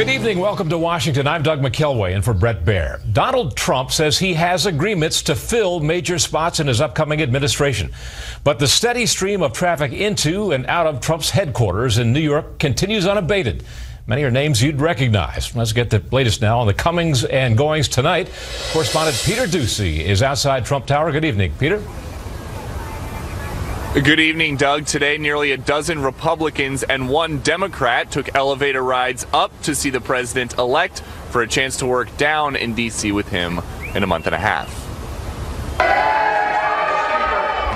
Good evening. Welcome to Washington. I'm Doug McKelway, and for Brett Baer. Donald Trump says he has agreements to fill major spots in his upcoming administration. But the steady stream of traffic into and out of Trump's headquarters in New York continues unabated. Many are names you'd recognize. Let's get the latest now on the comings and goings tonight. Correspondent Peter Doocy is outside Trump Tower. Good evening, Peter. Good evening, Doug. Today, nearly a dozen Republicans and one Democrat took elevator rides up to see the president-elect for a chance to work down in D.C. with him in a month and a half.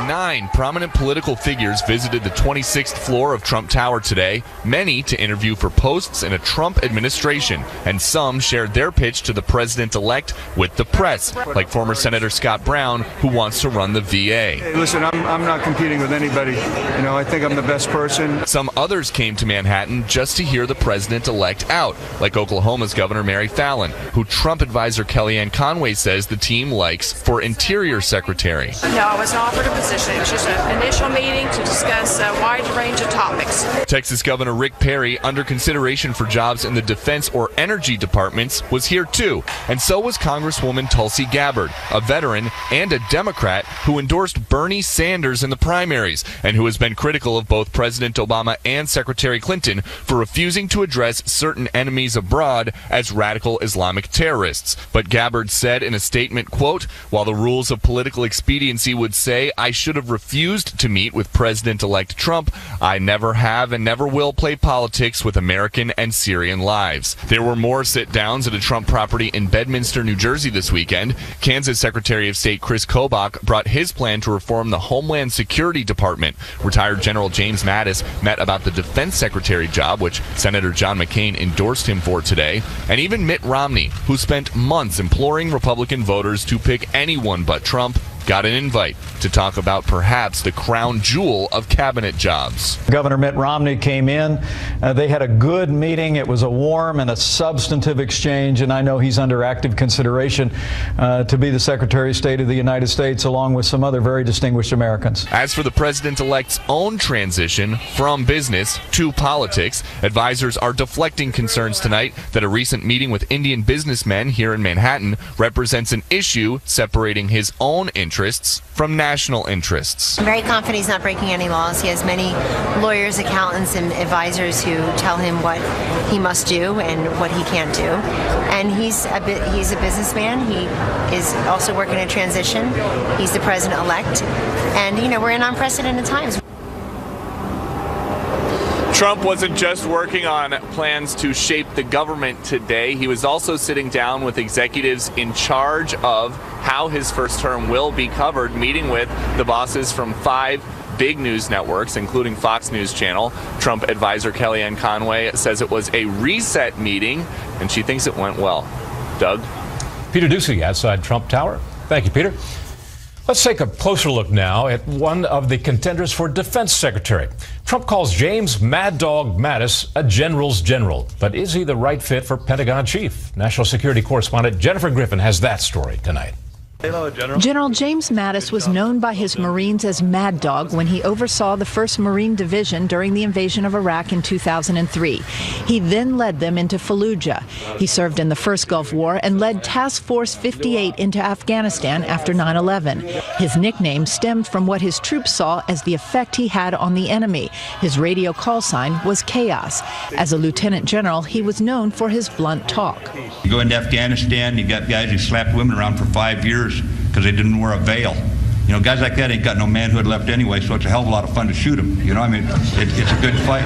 9 prominent political figures visited the 26th floor of Trump Tower today, many to interview for posts in a Trump administration, and some shared their pitch to the president-elect with the press, like former Senator Scott Brown, who wants to run the VA. Hey, listen, I'm not competing with anybody. You know, I think I'm the best person. Some others came to Manhattan just to hear the president-elect out, like Oklahoma's Governor Mary Fallin, who Trump advisor Kellyanne Conway says the team likes for Interior Secretary. No, I was offered a position. It was just an initial meeting to discuss a wide range of topics. Texas Governor Rick Perry, under consideration for jobs in the defense or energy departments, was here too. And so was Congresswoman Tulsi Gabbard, a veteran and a Democrat who endorsed Bernie Sanders in the primaries and who has been critical of both President Obama and Secretary Clinton for refusing to address certain enemies abroad as radical Islamic terrorists. But Gabbard said in a statement, quote, "While the rules of political expediency would say I should have refused to meet with President-elect Trump, I never have and never will play politics with American and Syrian lives." There were more sit-downs at a Trump property in Bedminster, New Jersey this weekend. Kansas Secretary of State Chris Kobach brought his plan to reform the Homeland Security Department. Retired General James Mattis met about the Defense Secretary job, which Senator John McCain endorsed him for today. And even Mitt Romney, who spent months imploring Republican voters to pick anyone but Trump, got an invite to talk about perhaps the crown jewel of cabinet jobs. Governor Mitt Romney came in. They had a good meeting. It was a warm and a substantive exchange, and I know he's under active consideration to be the Secretary of State of the United States, along with some other very distinguished Americans. As for the president-elect's own transition from business to politics, advisors are deflecting concerns tonight that a recent meeting with Indian businessmen here in Manhattan represents an issue separating his own interests from national interests. I'm very confident he's not breaking any laws. He has many lawyers, accountants, and advisors who tell him what he must do and what he can't do. And he's a businessman. He is also working a transition. He's the president-elect. And, you know, we're in unprecedented times. Trump wasn't just working on plans to shape the government today. He was also sitting down with executives in charge of how his first term will be covered, meeting with the bosses from 5 big news networks, including Fox News Channel. Trump advisor Kellyanne Conway says it was a reset meeting, and she thinks it went well. Doug? Peter Doocy outside Trump Tower. Thank you, Peter. Let's take a closer look now at one of the contenders for defense secretary. Trump calls James Mad Dog Mattis a general's general. But is he the right fit for Pentagon chief? National security correspondent Jennifer Griffin has that story tonight. Hello, General James Mattis was known by his Marines as Mad Dog when he oversaw the 1st Marine Division during the invasion of Iraq in 2003. He then led them into Fallujah. He served in the First Gulf War and led Task Force 58 into Afghanistan after 9/11. His nickname stemmed from what his troops saw as the effect he had on the enemy. His radio call sign was Chaos. As a lieutenant general, he was known for his blunt talk. You go into Afghanistan, you got guys who slapped women around for 5 years because they didn't wear a veil. You know, guys like that ain't got no manhood left anyway, so it's a hell of a lot of fun to shoot them. You know, I mean, it's a good fight.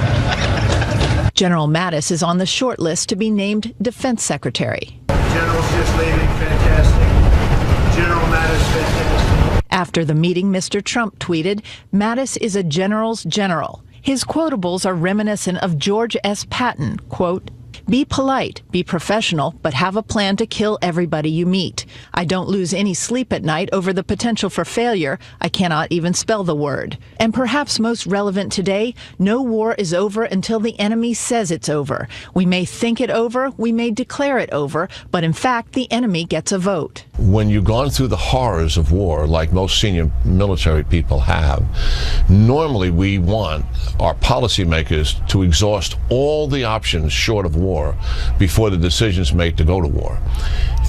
General Mattis is on the short list to be named Defense Secretary. General's just leaving. Fantastic. General Mattis, fantastic. After the meeting, Mr. Trump tweeted, "Mattis is a general's general." His quotables are reminiscent of George S. Patton, quote, "Be polite, be professional, but have a plan to kill everybody you meet. I don't lose any sleep at night over the potential for failure. I cannot even spell the word." And perhaps most relevant today, no war is over until the enemy says it's over. We may think it over, we may declare it over, but in fact, the enemy gets a vote. When you've gone through the horrors of war, like most senior military people have, normally we want our policymakers to exhaust all the options short of war. war before the decision's made to go to war.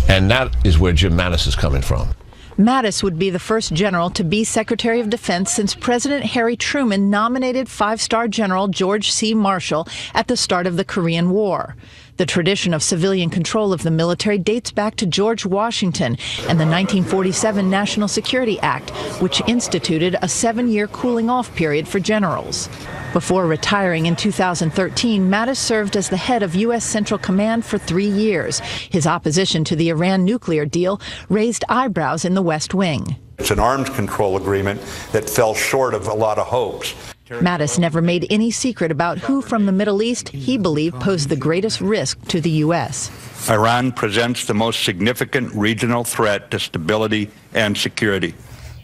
And that is where Jim Mattis is coming from. Mattis would be the first general to be Secretary of Defense since President Harry Truman nominated five-star General George C. Marshall at the start of the Korean War. The tradition of civilian control of the military dates back to George Washington and the 1947 National Security Act, which instituted a 7-year cooling-off period for generals. Before retiring in 2013, Mattis served as the head of U.S. Central Command for 3 years. His opposition to the Iran nuclear deal raised eyebrows in the West Wing. It's an arms control agreement that fell short of a lot of hopes. Mattis never made any secret about who from the Middle East he believed posed the greatest risk to the U.S. Iran presents the most significant regional threat to stability and security.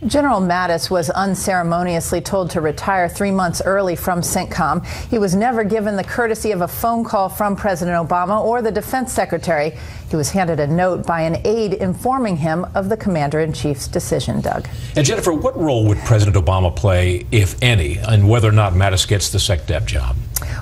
General Mattis was unceremoniously told to retire 3 months early from CENTCOM. He was never given the courtesy of a phone call from President Obama or the defense secretary. He was handed a note by an aide informing him of the commander-in-chief's decision, Doug. And Jennifer, what role would President Obama play, if any, in whether or not Mattis gets the SecDef job?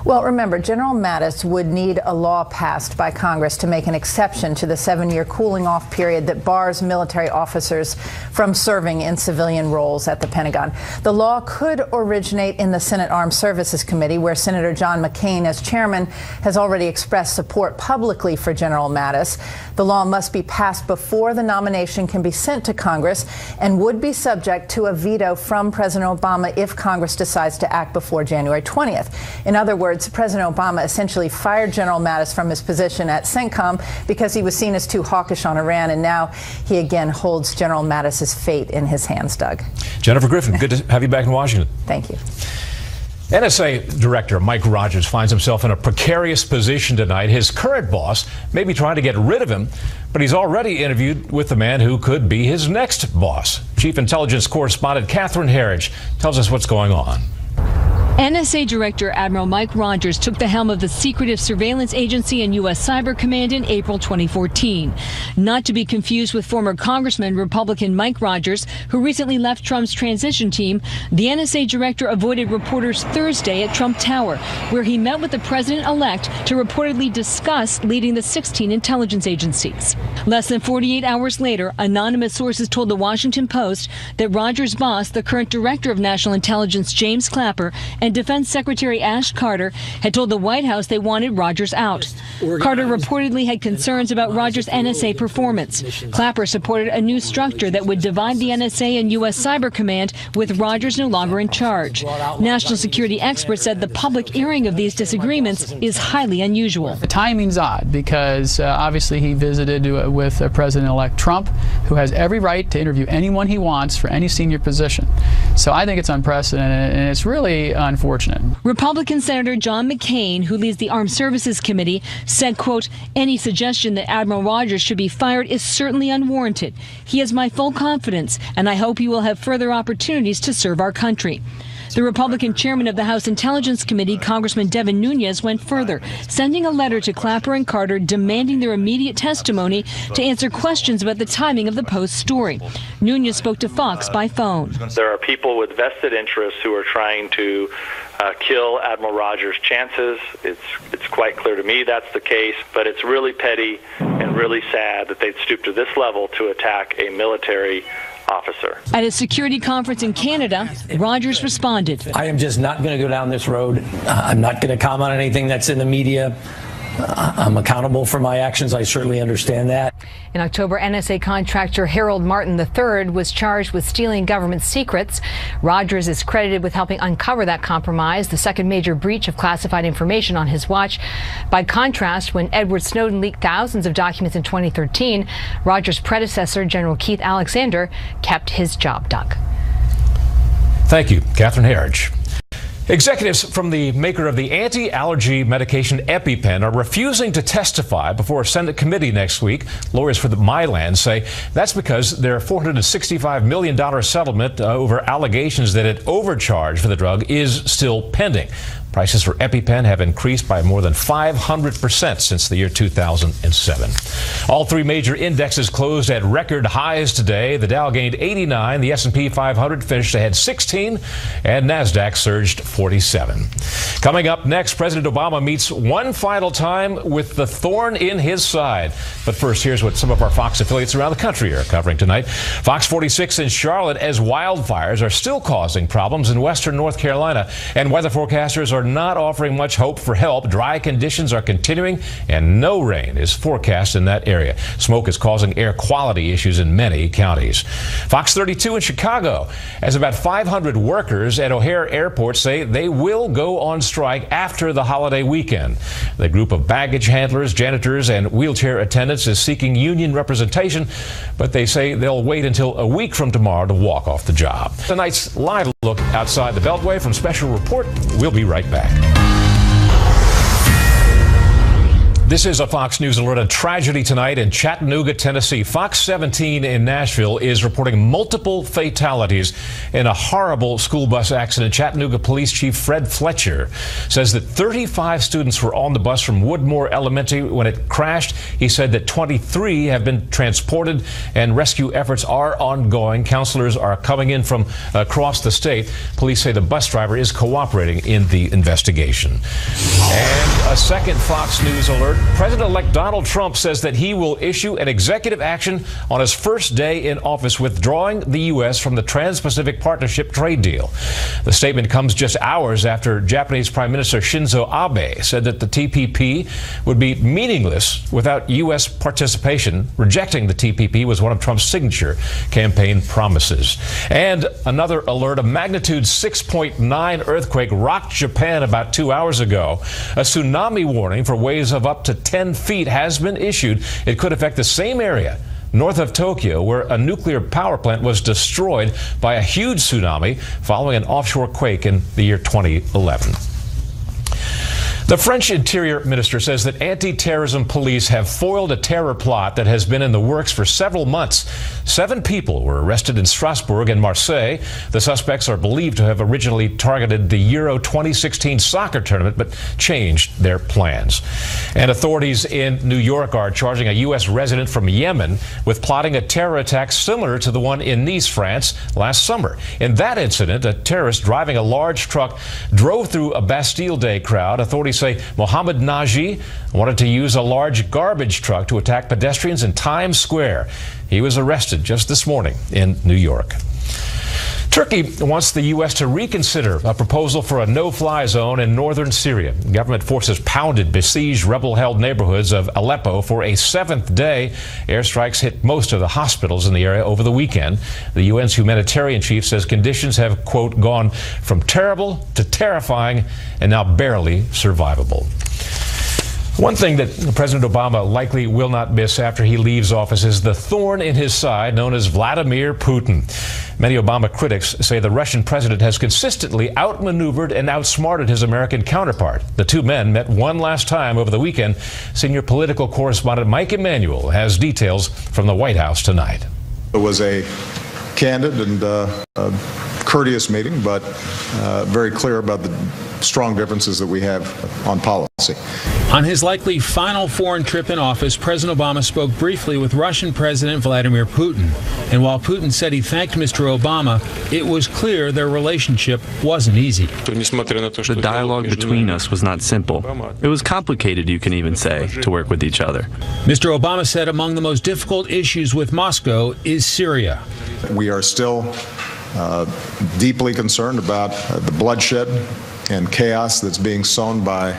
Well, remember, General Mattis would need a law passed by Congress to make an exception to the 7-year cooling-off period that bars military officers from serving in civilian roles at the Pentagon. The law could originate in the Senate Armed Services Committee, where Senator John McCain, as chairman, has already expressed support publicly for General Mattis. The law must be passed before the nomination can be sent to Congress and would be subject to a veto from President Obama if Congress decides to act before January 20th. In other words, President Obama essentially fired General Mattis from his position at CENTCOM because he was seen as too hawkish on Iran, and now he again holds General Mattis's fate in his hands, Doug. Jennifer Griffin, good to have you back in Washington. Thank you. NSA Director Mike Rogers finds himself in a precarious position tonight. His current boss may be trying to get rid of him, but he's already interviewed with the man who could be his next boss. Chief Intelligence Correspondent Catherine Herridge tells us what's going on. NSA Director Admiral Mike Rogers took the helm of the secretive surveillance agency and U.S. Cyber Command in April 2014. Not to be confused with former Congressman Republican Mike Rogers, who recently left Trump's transition team, the NSA Director avoided reporters Thursday at Trump Tower, where he met with the president-elect to reportedly discuss leading the 16 intelligence agencies. Less than 48 hours later, anonymous sources told the Washington Post that Rogers' boss, the current Director of National Intelligence James Clapper, and Defense Secretary Ash Carter had told the White House they wanted Rogers out. Carter reportedly had concerns about Rogers' NSA performance. Clapper supported a new structure that would divide the NSA and U.S. Cyber Command, with Rogers no longer in charge. National security experts said the public airing of these disagreements is highly unusual. The timing's odd because obviously he visited with President-elect Trump, who has every right to interview anyone he wants for any senior position. So I think it's unprecedented, and it's really unfortunate. Republican Senator John McCain, who leads the Armed Services Committee, said, quote, "Any suggestion that Admiral Rogers should be fired is certainly unwarranted. He has my full confidence, and I hope he will have further opportunities to serve our country." The Republican chairman of the House Intelligence Committee, Congressman Devin Nunes, went further, sending a letter to Clapper and Carter demanding their immediate testimony to answer questions about the timing of the Post story. Nunes spoke to Fox by phone. There are people with vested interests who are trying to kill Admiral Rogers' chances. It's quite clear to me that's the case, but it's really petty and really sad that they'd stoop to this level to attack a military officer. At a security conference in Canada, Rogers responded. I am just not going to go down this road. I'm not going to comment on anything that's in the media. I'm accountable for my actions. I certainly understand that. In October, NSA contractor Harold Martin III was charged with stealing government secrets. Rogers is credited with helping uncover that compromise, the second major breach of classified information on his watch. By contrast, when Edward Snowden leaked thousands of documents in 2013, Rogers' predecessor, General Keith Alexander, kept his job, Doug. Thank you, Catherine Herridge. Executives from the maker of the anti-allergy medication EpiPen are refusing to testify before a Senate committee next week. Lawyers for the Mylan say that's because their $465 million settlement over allegations that it overcharged for the drug is still pending. Prices for EpiPen have increased by more than 500% since the year 2007. All three major indexes closed at record highs today. The Dow gained 89, the S&P 500 finished ahead 16, and NASDAQ surged 47. Coming up next, President Obama meets one final time with the thorn in his side. But first, here's what some of our Fox affiliates around the country are covering tonight. Fox 46 in Charlotte, as wildfires are still causing problems in western North Carolina, and weather forecasters are not offering much hope for help. Dry conditions are continuing, and no rain is forecast in that area. Smoke is causing air quality issues in many counties. Fox 32 in Chicago, as about 500 workers at O'Hare Airport say they will go on strike after the holiday weekend. The group of baggage handlers, janitors, and wheelchair attendants is seeking union representation, but they say they'll wait until a week from tomorrow to walk off the job. Tonight's live look outside the Beltway from Special Report. We'll be right back. This is a Fox News alert. A tragedy tonight in Chattanooga, Tennessee. Fox 17 in Nashville is reporting multiple fatalities in a horrible school bus accident. Chattanooga Police Chief Fred Fletcher says that 35 students were on the bus from Woodmore Elementary when it crashed. He said that 23 have been transported and rescue efforts are ongoing. Counselors are coming in from across the state. Police say the bus driver is cooperating in the investigation. And a second Fox News alert. President-elect Donald Trump says that he will issue an executive action on his first day in office, withdrawing the U.S. from the Trans-Pacific Partnership trade deal. The statement comes just hours after Japanese Prime Minister Shinzo Abe said that the TPP would be meaningless without U.S. participation. Rejecting the TPP was one of Trump's signature campaign promises. And another alert, a magnitude 6.9 earthquake rocked Japan about 2 hours ago. A tsunami warning for waves of up to 10 feet has been issued. It could affect the same area north of Tokyo, where a nuclear power plant was destroyed by a huge tsunami following an offshore quake in the year 2011. The French Interior Minister says that anti-terrorism police have foiled a terror plot that has been in the works for several months. 7 people were arrested in Strasbourg and Marseille. The suspects are believed to have originally targeted the Euro 2016 soccer tournament, but changed their plans. And authorities in New York are charging a U.S. resident from Yemen with plotting a terror attack similar to the one in Nice, France, last summer. In that incident, a terrorist driving a large truck drove through a Bastille Day crowd. Authorities say Mohammed Naji wanted to use a large garbage truck to attack pedestrians in Times Square. He was arrested just this morning in New York. Turkey wants the U.S. to reconsider a proposal for a no-fly zone in northern Syria. Government forces pounded besieged rebel-held neighborhoods of Aleppo for a 7th day. Airstrikes hit most of the hospitals in the area over the weekend. The UN's humanitarian chief says conditions have, quote, gone from terrible to terrifying and now barely survivable. One thing that President Obama likely will not miss after he leaves office is the thorn in his side known as Vladimir Putin. Many Obama critics say the Russian president has consistently outmaneuvered and outsmarted his American counterpart. The two men met one last time over the weekend. Senior political correspondent Mike Emanuel has details from the White House tonight. It was a candid and courteous meeting, but very clear about the strong differences that we have on policy. On his likely final foreign trip in office, President Obama spoke briefly with Russian President Vladimir Putin. And while Putin said he thanked Mr. Obama, it was clear their relationship wasn't easy. The dialogue between us was not simple. It was complicated, you can even say, to work with each other. Mr. Obama said among the most difficult issues with Moscow is Syria. We are still deeply concerned about the bloodshed and chaos that's being sown by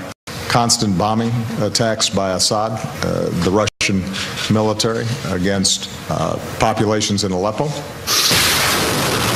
constant bombing attacks by Assad, the Russian military, against populations in Aleppo.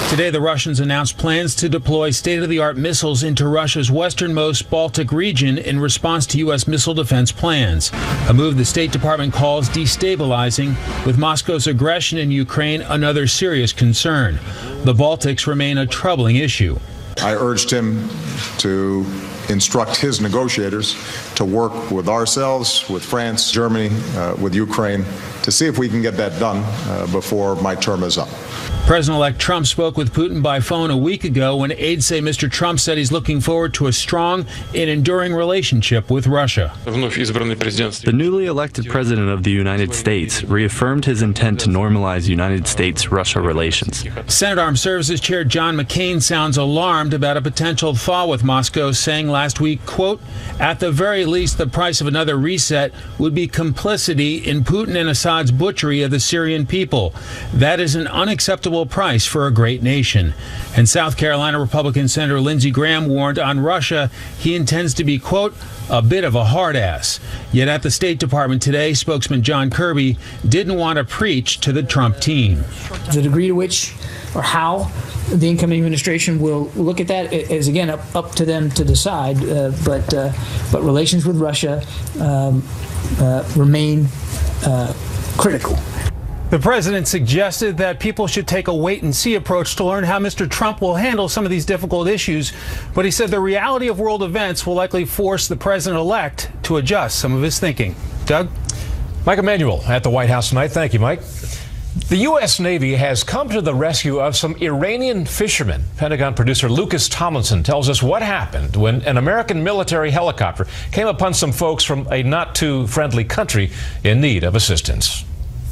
Today, the Russians announced plans to deploy state-of-the-art missiles into Russia's westernmost Baltic region in response to U.S. missile defense plans, a move the State Department calls destabilizing, with Moscow's aggression in Ukraine another serious concern. The Baltics remain a troubling issue. I urged him to instruct his negotiators to work with ourselves, with France, Germany, with Ukraine, to see if we can get that done before my term is up. President-elect Trump spoke with Putin by phone a week ago when aides say Mr. Trump said he's looking forward to a strong and enduring relationship with Russia. The newly elected president of the United States reaffirmed his intent to normalize United States-Russia relations. Senate Armed Services Chair John McCain sounds alarmed about a potential thaw with Moscow, saying last week, quote, "At the very least, the price of another reset would be complicity in Putin and Assad's butchery of the Syrian people. That is an unacceptable price for a great nation." And South Carolina Republican Senator Lindsey Graham warned on Russia he intends to be, quote, "a bit of a hard ass." Yet at the State Department today, spokesman John Kirby didn't want to preach to the Trump team. The degree to which or how the incoming administration will look at that is, again, up to them to decide. But relations with Russia remain critical. The president suggested that people should take a wait-and-see approach to learn how Mr. Trump will handle some of these difficult issues. But he said the reality of world events will likely force the president-elect to adjust some of his thinking. Doug? Mike Emanuel at the White House tonight. Thank you, Mike. The U.S. Navy has come to the rescue of some Iranian fishermen. Pentagon producer Lucas Tomlinson tells us what happened when an American military helicopter came upon some folks from a not-too-friendly country in need of assistance.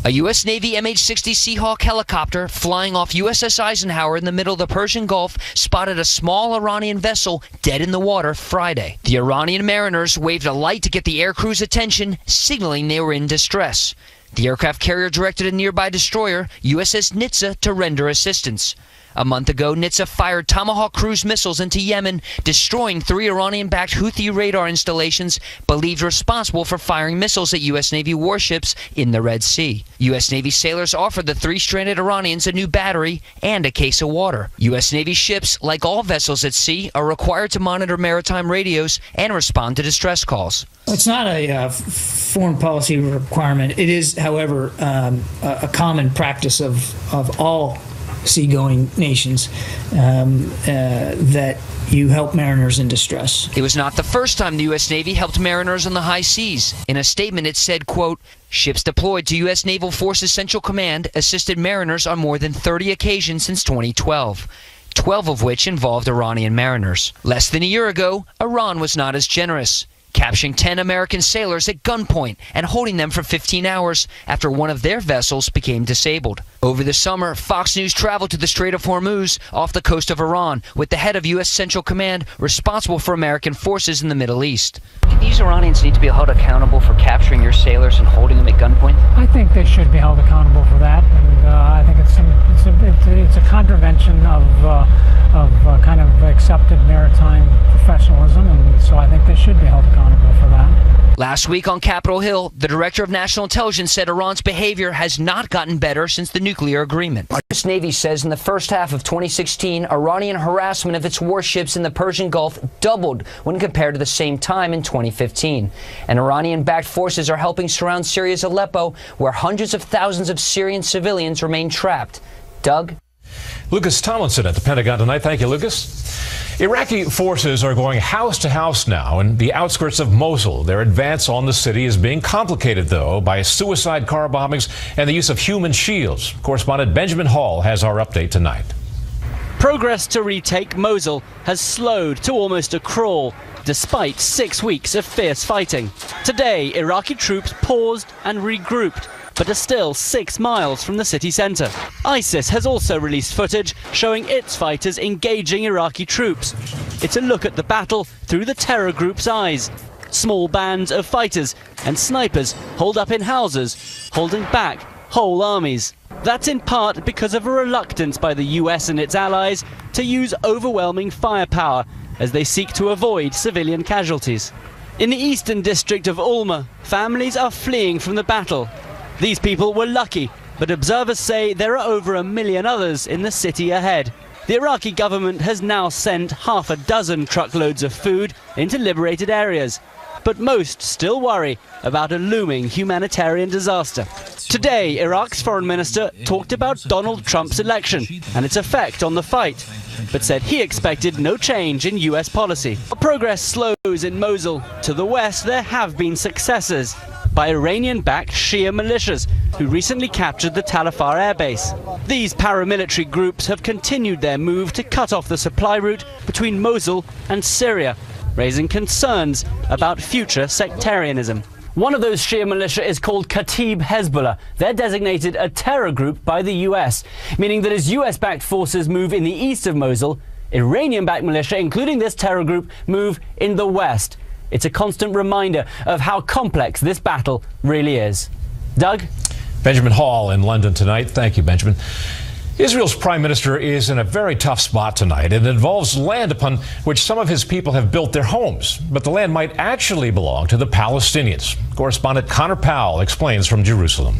A U.S. Navy MH-60 Seahawk helicopter flying off USS Eisenhower in the middle of the Persian Gulf spotted a small Iranian vessel dead in the water Friday. The Iranian mariners waved a light to get the aircrew's attention, signaling they were in distress. The aircraft carrier directed a nearby destroyer, USS Nitsa, to render assistance. A month ago, Nitsa fired Tomahawk cruise missiles into Yemen, destroying 3 Iranian-backed Houthi radar installations believed responsible for firing missiles at U.S. Navy warships in the Red Sea. U.S. Navy sailors offered the 3 stranded Iranians a new battery and a case of water. U.S. Navy ships, like all vessels at sea, are required to monitor maritime radios and respond to distress calls. It's not a foreign policy requirement. It is, however, a common practice of all seagoing nations that you help mariners in distress. It was not the first time the U.S. Navy helped mariners on the high seas. In a statement, it said, quote, "Ships deployed to U.S. Naval Forces Central Command assisted mariners on more than 30 occasions since 2012. 12 of which involved Iranian mariners. Less than a year ago, Iran was not as generous, capturing 10 American sailors at gunpoint and holding them for 15 hours after one of their vessels became disabled. Over the summer, Fox News traveled to the Strait of Hormuz off the coast of Iran with the head of U.S. Central Command responsible for American forces in the Middle East. Do these Iranians need to be held accountable for capturing your sailors and holding them at gunpoint? I think they should be held accountable for that, and I think it's a contravention of kind of accepted maritime professionalism, and so I think they should be held accountable for that. Last week on Capitol Hill, the director of national intelligence said Iran's behavior has not gotten better since the nuclear agreement. The U.S. Navy says in the first half of 2016, Iranian harassment of its warships in the Persian Gulf doubled when compared to the same time in 2015. And Iranian-backed forces are helping surround Syria's Aleppo, where hundreds of thousands of Syrian civilians remain trapped. Doug? Lucas Tomlinson at the Pentagon tonight. Thank you, Lucas. Iraqi forces are going house to house now in the outskirts of Mosul. Their advance on the city is being complicated, though, by suicide car bombings and the use of human shields. Correspondent Benjamin Hall has our update tonight. Progress to retake Mosul has slowed to almost a crawl, despite 6 weeks of fierce fighting. Today, Iraqi troops paused and regrouped, but are still 6 miles from the city centre. ISIS has also released footage showing its fighters engaging Iraqi troops. It's a look at the battle through the terror group's eyes. Small bands of fighters and snipers holed up in houses, holding back whole armies. That's in part because of a reluctance by the US and its allies to use overwhelming firepower as they seek to avoid civilian casualties. In the eastern district of Ulma, families are fleeing from the battle. These people were lucky, but observers say there are over 1 million others in the city ahead. The Iraqi government has now sent half a dozen truckloads of food into liberated areas, but most still worry about a looming humanitarian disaster. Today, Iraq's foreign minister talked about Donald Trump's election and its effect on the fight, but said he expected no change in US policy. Progress slows in Mosul. To the west, there have been successes. by Iranian-backed Shia militias who recently captured the Tal Afar airbase. These paramilitary groups have continued their move to cut off the supply route between Mosul and Syria, raising concerns about future sectarianism. One of those Shia militia is called Kataib Hezbollah. They're designated a terror group by the US, meaning that as US-backed forces move in the east of Mosul, Iranian-backed militia, including this terror group, move in the west. It's a constant reminder of how complex this battle really is. Doug? Benjamin Hall in London tonight. Thank you, Benjamin. Israel's prime minister is in a very tough spot tonight. It involves land upon which some of his people have built their homes, but the land might actually belong to the Palestinians. Correspondent Connor Powell explains from Jerusalem.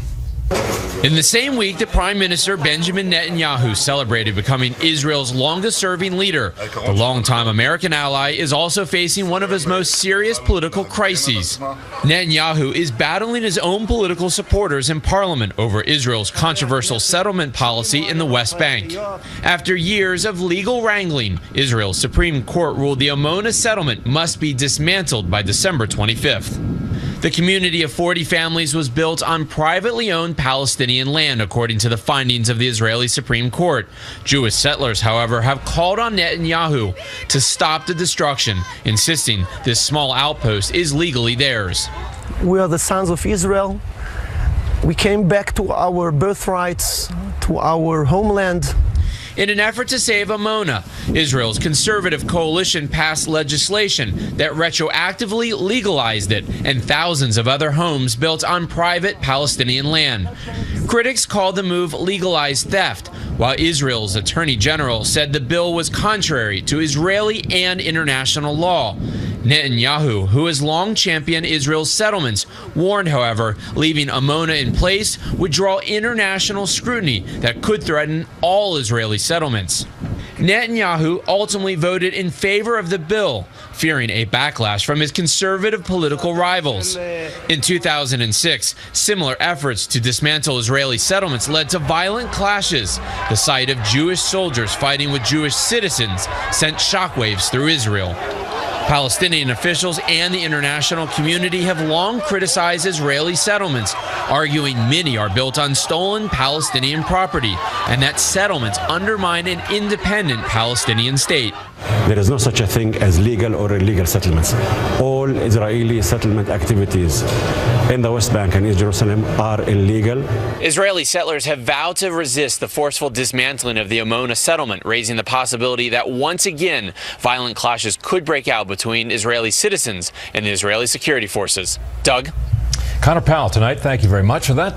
In the same week that Prime Minister Benjamin Netanyahu celebrated becoming Israel's longest-serving leader, the longtime American ally is also facing one of his most serious political crises. Netanyahu is battling his own political supporters in parliament over Israel's controversial settlement policy in the West Bank. After years of legal wrangling, Israel's Supreme Court ruled the Amona settlement must be dismantled by December 25th. The community of 40 families was built on privately owned Palestinian land, according to the findings of the Israeli Supreme Court. Jewish settlers, however, have called on Netanyahu to stop the destruction, insisting this small outpost is legally theirs. We are the sons of Israel. We came back to our birthrights, to our homeland. In an effort to save Amona, Israel's conservative coalition passed legislation that retroactively legalized it and thousands of other homes built on private Palestinian land. Critics called the move legalized theft, while Israel's attorney general said the bill was contrary to Israeli and international law. Netanyahu, who has long championed Israel's settlements, warned, however, leaving Amona in place would draw international scrutiny that could threaten all Israeli settlements. Netanyahu ultimately voted in favor of the bill, fearing a backlash from his conservative political rivals. In 2006, similar efforts to dismantle Israeli settlements led to violent clashes. The sight of Jewish soldiers fighting with Jewish citizens sent shockwaves through Israel. Palestinian officials and the international community have long criticized Israeli settlements, arguing many are built on stolen Palestinian property and that settlements undermine an independent Palestinian state. There is no such a thing as legal or illegal settlements. All Israeli settlement activities in the West Bank and East Jerusalem are illegal. Israeli settlers have vowed to resist the forceful dismantling of the Amona settlement, raising the possibility that once again violent clashes could break out between Israeli citizens and the Israeli security forces. Doug? Connor Powell tonight. Thank you very much for that.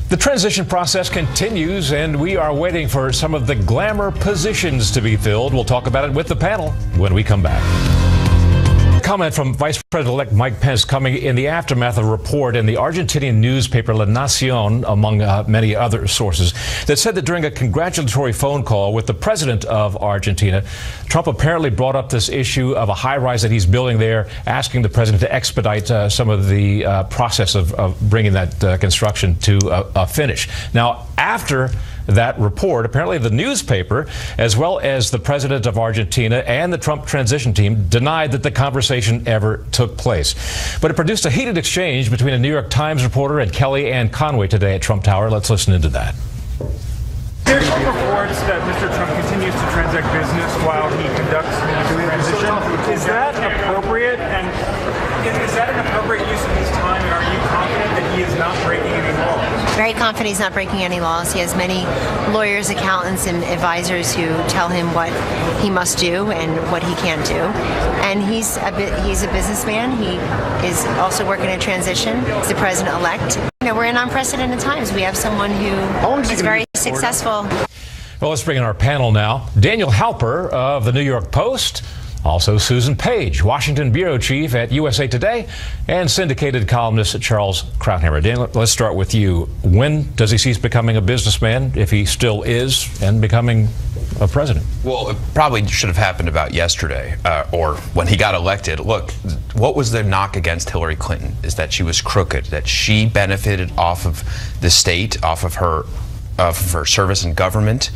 The transition process continues, and we are waiting for some of the glamour positions to be filled. We'll talk about it with the panel when we come back. Comment from Vice President-elect Mike Pence coming in the aftermath of a report in the Argentinian newspaper La Nación, among many other sources, that said that during a congratulatory phone call with the president of Argentina, Trump apparently brought up this issue of a high-rise that he's building there, asking the president to expedite some of the process of bringing that construction to a finish. Now, after that report, apparently the newspaper, as well as the president of Argentina and the Trump transition team, denied that the conversation ever took place. But it produced a heated exchange between a New York Times reporter and Kellyanne Conway today at Trump Tower. Let's listen into that. There's some reports that Mr. Trump continues to transact business while he conducts the transition. Is that appropriate? And is that an appropriate use of his time? And are you confident that he is not breaking any laws? Very confident he's not breaking any laws. He has many lawyers, accountants, and advisors who tell him what he must do and what he can't do. And he's a businessman. He is also working a transition. He's the president-elect. You know, we're in unprecedented times. We have someone who is very successful. Well, let's bring in our panel now. Daniel Halper of the New York Post. Also, Susan Page, Washington bureau chief at USA Today, and syndicated columnist Charles Krauthammer. Dan, let's start with you. When does he cease becoming a businessman, if he still is, and becoming a president? Well, it probably should have happened about yesterday, or when he got elected. Look, what was the knock against Hillary Clinton is that she was crooked, that she benefited off of the state, off of her service in government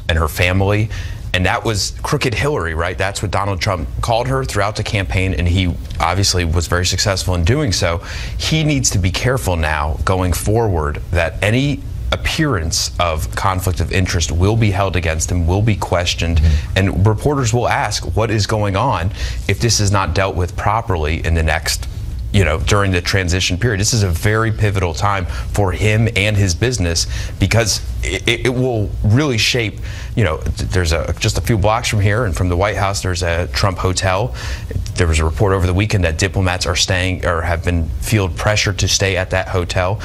and her family. And that was Crooked Hillary, right? That's what Donald Trump called her throughout the campaign, and he obviously was very successful in doing so. He needs to be careful now going forward that any appearance of conflict of interest will be held against him, will be questioned, and reporters will ask what is going on if this is not dealt with properly in the next, during the transition period. This is a very pivotal time for him and his business, because it will really shape, there's just a few blocks from here and from the White House, there's a Trump hotel. There was a report over the weekend that diplomats are staying or have been feel pressured to stay at that hotel.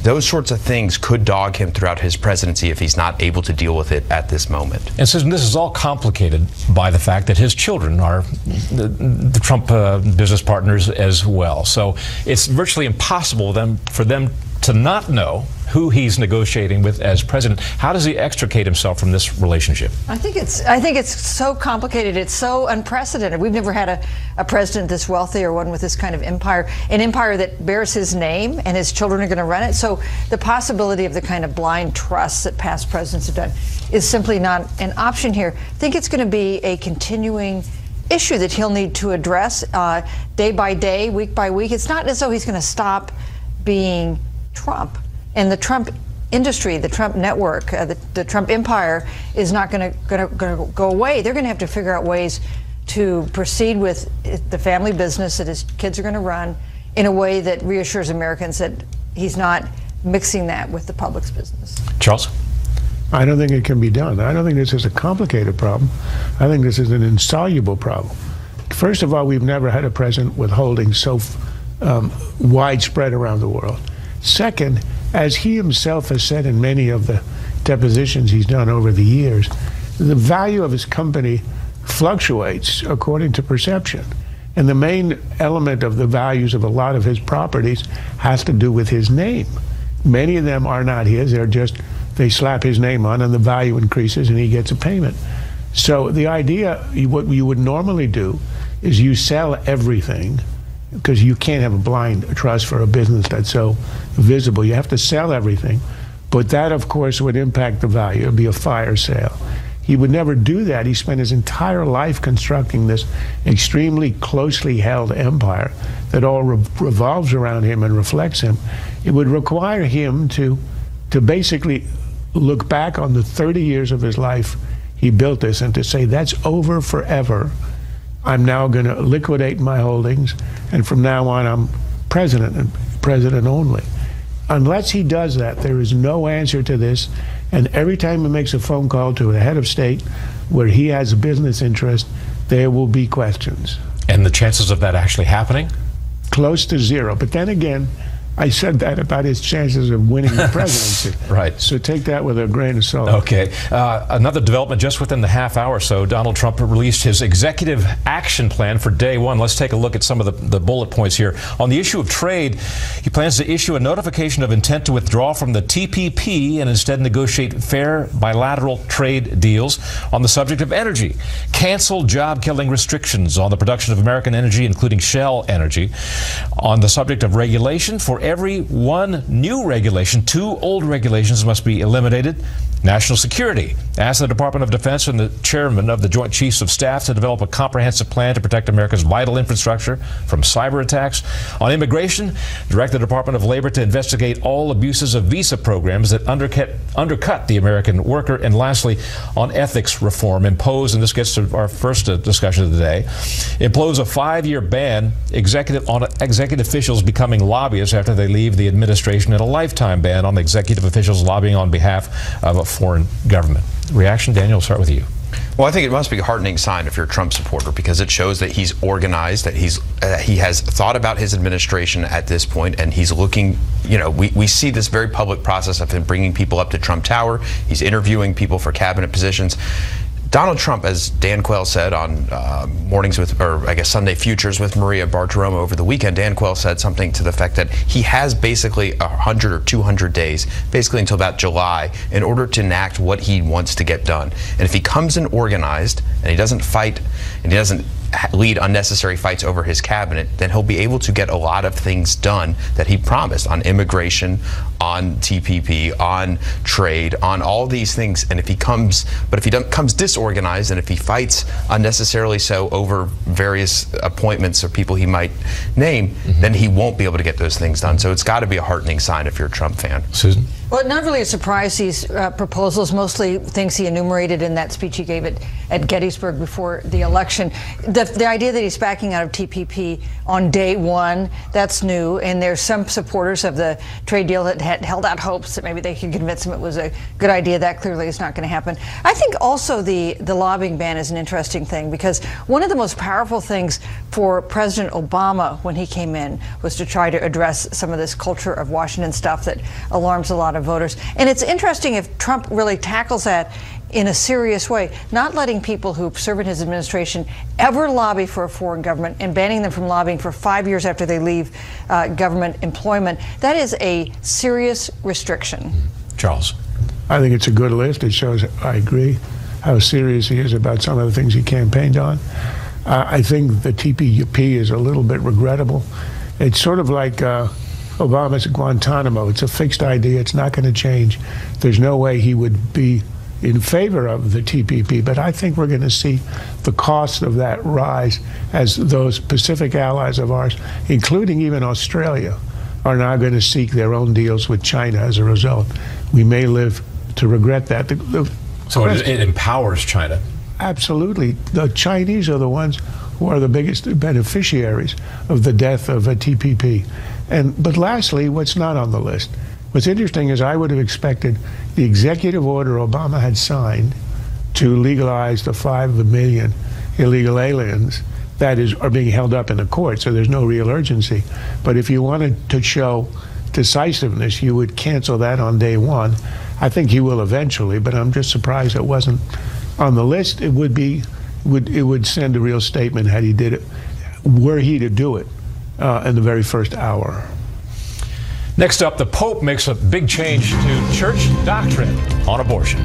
Those sorts of things could dog him throughout his presidency if he's not able to deal with it at this moment. And Susan, this is all complicated by the fact that his children are the Trump business partners as well. So it's virtually impossible for them to not know who he's negotiating with as president. How does he extricate himself from this relationship? I think it's so complicated. It's so unprecedented. We've never had a president this wealthy or one with this kind of empire, an empire that bears his name, and his children are going to run it. So the possibility of the kind of blind trust that past presidents have done is simply not an option here. I think it's going to be a continuing issue that he'll need to address day by day, week by week. It's not as though he's going to stop being Trump. And the Trump industry, the Trump network, the Trump empire is not going to go away. They're going to have to figure out ways to proceed with the family business that his kids are going to run in a way that reassures Americans that he's not mixing that with the public's business. Charles? I don't think it can be done. I don't think this is a complicated problem. I think this is an insoluble problem. First of all, we've never had a president with holdings so widespread around the world. Second, as he himself has said in many of the depositions he's done over the years, the value of his company fluctuates according to perception. And the main element of the values of a lot of his properties has to do with his name. Many of them are not his, they slap his name on and the value increases and he gets a payment. So the idea, what you would normally do is you sell everything, because you can't have a blind trust for a business that's so visible. You have to sell everything. But that, of course, would impact the value. It would be a fire sale. He would never do that. He spent his entire life constructing this extremely closely held empire that all revolves around him and reflects him. It would require him to basically look back on the 30 years of his life he built this and to say, that's over forever. I'm now going to liquidate my holdings, and from now on I'm president and president only. Unless he does that, there is no answer to this, and every time he makes a phone call to a head of state where he has a business interest, there will be questions. And the chances of that actually happening? Close to zero. But then again, I said that about his chances of winning the presidency. Right. So take that with a grain of salt. Okay. Another development just within the half hour or so, Donald Trump released his executive action plan for day one. Let's take a look at some of the bullet points here. On the issue of trade, he plans to issue a notification of intent to withdraw from the TPP and instead negotiate fair bilateral trade deals. On the subject of energy, cancel job-killing restrictions on the production of American energy, including Shell Energy. On the subject of regulation, for every one new regulation, 2 old regulations must be eliminated. National security. Asked the Department of Defense and the chairman of the Joint Chiefs of Staff to develop a comprehensive plan to protect America's vital infrastructure from cyber attacks. On immigration, direct the Department of Labor to investigate all abuses of visa programs that undercut the American worker. And lastly, on ethics reform, impose, and this gets to our first discussion of the day, impose a 5-year ban on executive officials becoming lobbyists after they leave the administration, and a lifetime ban on executive officials lobbying on behalf of a foreign government. Reaction, Daniel, we'll start with you. Well, I think it must be a heartening sign if you're a Trump supporter, because it shows that he's organized, that he has thought about his administration at this point, and he's looking, we see this very public process of him bringing people up to Trump Tower. He's interviewing people for cabinet positions. Donald Trump, as Dan Quayle said on Sunday Futures with Maria Bartiromo over the weekend, Dan Quayle said something to the effect that he has basically 100 or 200 days, basically until about July, in order to enact what he wants to get done. And if he comes in organized and he doesn't fight and he doesn't lead unnecessary fights over his cabinet, then he'll be able to get a lot of things done that he promised on immigration, on TPP, on trade, on all these things. And if he comes disorganized, and if he fights unnecessarily so over various appointments or people he might name, then he won't be able to get those things done. So it's got to be a heartening sign if you're a Trump fan. Susan? Well, not really a surprise, these proposals, mostly things he enumerated in that speech he gave at Gettysburg before the election. The idea that he's backing out of TPP on day one, that's new, and there's some supporters of the trade deal that had held out hopes that maybe they could convince him it was a good idea. That clearly is not going to happen. I think also the lobbying ban is an interesting thing, because one of the most powerful things for President Obama when he came in was to try to address some of this culture of Washington stuff that alarms a lot of voters. And it's interesting if Trump really tackles that in a serious way, not letting people who serve in his administration ever lobby for a foreign government and banning them from lobbying for 5 years after they leave government employment. That is a serious restriction. Charles? I think it's a good list. It shows, I agree, how serious he is about some of the things he campaigned on. I think the TPP is a little bit regrettable. It's sort of like Obama's Guantanamo. It's a fixed idea. It's not going to change. There's no way he would be in favor of the TPP, but I think we're going to see the cost of that rise as those Pacific allies of ours, including even Australia, are now going to seek their own deals with China as a result. We may live to regret that. So it empowers China. Absolutely. The Chinese are the ones who are the biggest beneficiaries of the death of a TPP. But lastly, what's not on the list? What's interesting is I would have expected the executive order Obama had signed to legalize the 5 million illegal aliens that are being held up in the court, so there's no real urgency. But if you wanted to show decisiveness, you would cancel that on day one. I think he will eventually, but I'm just surprised it wasn't on the list. It would send a real statement had he did it, were he to do it in the very first hour. Next up, the Pope makes a big change to church doctrine on abortion.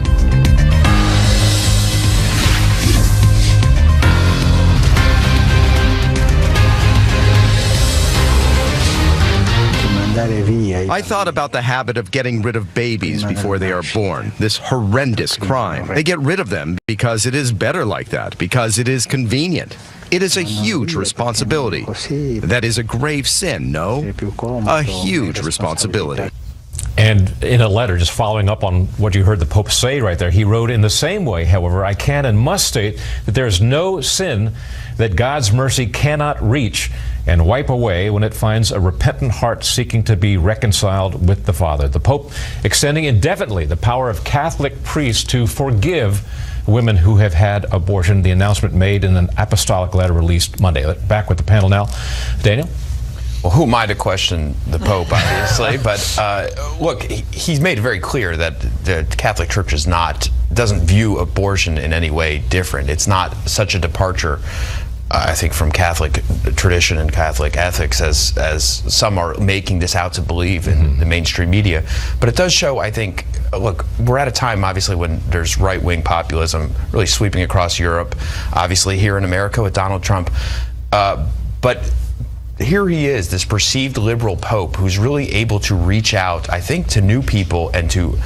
I thought about the habit of getting rid of babies before they are born, this horrendous crime. They get rid of them because it is better like that, because it is convenient. It is a huge responsibility. That is a grave sin, no? A huge responsibility. And in a letter, just following up on what you heard the Pope say right there, he wrote, "In the same way, however, I can and must state that there is no sin that God's mercy cannot reach and wipe away when it finds a repentant heart seeking to be reconciled with the Father." The Pope extending indefinitely the power of Catholic priests to forgive women who have had abortion. The announcement made in an apostolic letter released Monday. Back with the panel now. Daniel? Well, who am I to question the Pope, obviously? But look, he's made it very clear that the Catholic Church doesn't view abortion in any way different. It's not such a departure, I think, from Catholic tradition and Catholic ethics as some are making this out to believe in the mainstream media. But it does show, I think, look, we're at a time, obviously, when there's right-wing populism really sweeping across Europe, obviously here in America with Donald Trump. But here he is, this perceived liberal Pope who's really able to reach out, I think, to new people and to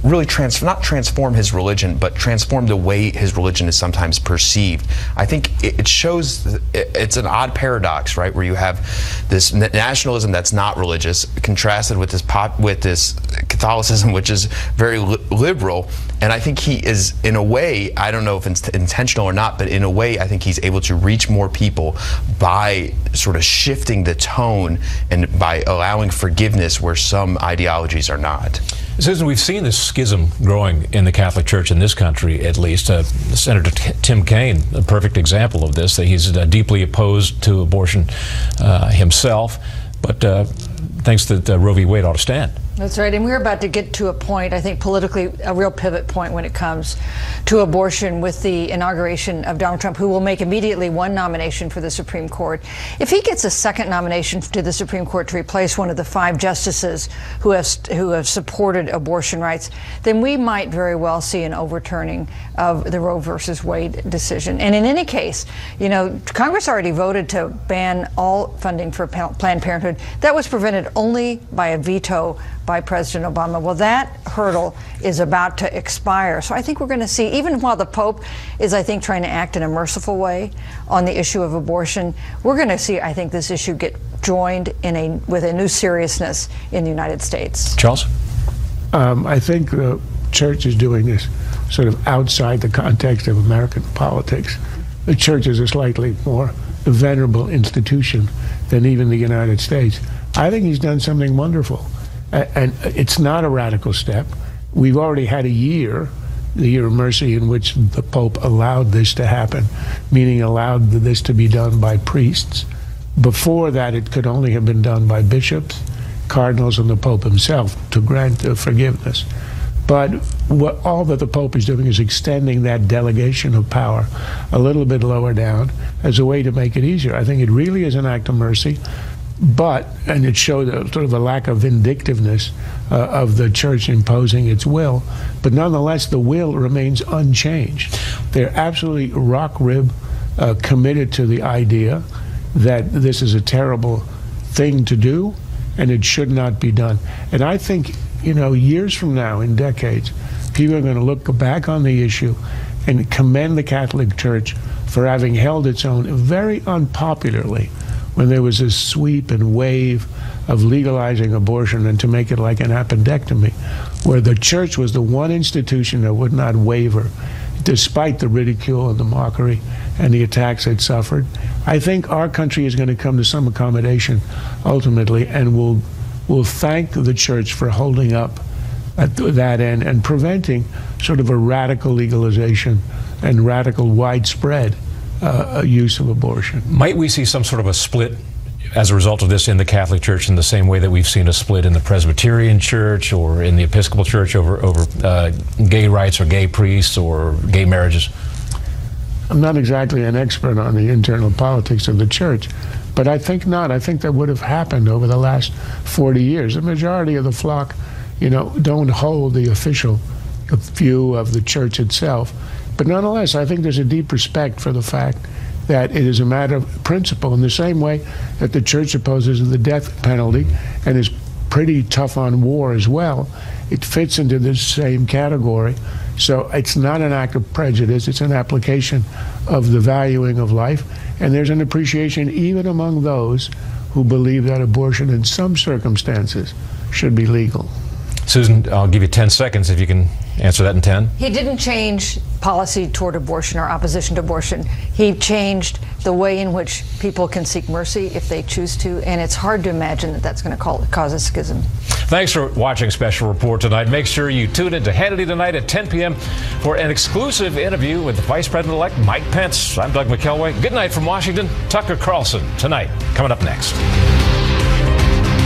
really not transform his religion, but transform the way his religion is sometimes perceived. I think it shows, it's an odd paradox, right, where you have this nationalism that's not religious contrasted with this Catholicism, which is very liberal. And I think he is, in a way, I don't know if it's intentional or not, but in a way, I think he's able to reach more people by sort of shifting the tone and by allowing forgiveness where some ideologies are not. Susan, we've seen this schism growing in the Catholic Church in this country, at least. Senator Tim Kaine, a perfect example of this, that he's deeply opposed to abortion himself, but thinks that Roe v. Wade ought to stand. That's right, and we're about to get to a point, I think politically, a real pivot point when it comes to abortion with the inauguration of Donald Trump, who will make immediately one nomination for the Supreme Court. If he gets a second nomination to the Supreme Court to replace one of the 5 justices who have supported abortion rights, then we might very well see an overturning of the Roe versus Wade decision. And in any case, you know, Congress already voted to ban all funding for Planned Parenthood. That was prevented only by a veto by President Obama. Well, that hurdle is about to expire. So I think we're going to see, even while the Pope is, I think, trying to act in a merciful way on the issue of abortion, we're going to see, I think, this issue get joined with a new seriousness in the United States. Charles? I think the church is doing this sort of outside the context of American politics. The church is a slightly more venerable institution than even the United States. I think he's done something wonderful. And it's not a radical step. We've already had a year, the year of mercy, in which the Pope allowed this to happen, meaning allowed this to be done by priests. Before that, it could only have been done by bishops, cardinals, and the Pope himself to grant forgiveness. But all that the Pope is doing is extending that delegation of power a little bit lower down as a way to make it easier. I think it really is an act of mercy. And it showed sort of a lack of vindictiveness of the church imposing its will. But nonetheless, the will remains unchanged. They're absolutely rock-rib committed to the idea that this is a terrible thing to do and it should not be done. And I think, you know, years from now, in decades, people are going to look back on the issue and commend the Catholic Church for having held its own very unpopularly when there was this sweep and wave of legalizing abortion and to make it like an appendectomy, where the church was the one institution that would not waver despite the ridicule and the mockery and the attacks it suffered. I think our country is going to come to some accommodation ultimately, and we'll thank the church for holding up at that end and preventing sort of a radical legalization and radical widespread use of abortion. Might we see some sort of a split as a result of this in the Catholic Church in the same way that we've seen a split in the Presbyterian Church or in the Episcopal Church over gay rights or gay priests or gay marriages? I'm not exactly an expert on the internal politics of the church, but I think not. I think that would have happened over the last 40 years. The majority of the flock, you know, don't hold the official view of the church itself. But nonetheless, I think there's a deep respect for the fact that it is a matter of principle, in the same way that the church opposes the death penalty and is pretty tough on war as well. It fits into this same category. So it's not an act of prejudice, it's an application of the valuing of life. And there's an appreciation even among those who believe that abortion in some circumstances should be legal. Susan, I'll give you 10 seconds if you can answer that in 10. He didn't change policy toward abortion or opposition to abortion. He changed the way in which people can seek mercy if they choose to, and it's hard to imagine that that's going to cause a schism. Thanks for watching Special Report tonight. Make sure you tune in to Hannity tonight at 10 p.m. for an exclusive interview with the Vice President-elect Mike Pence. I'm Doug McKelway. Good night from Washington. Tucker Carlson tonight, coming up next.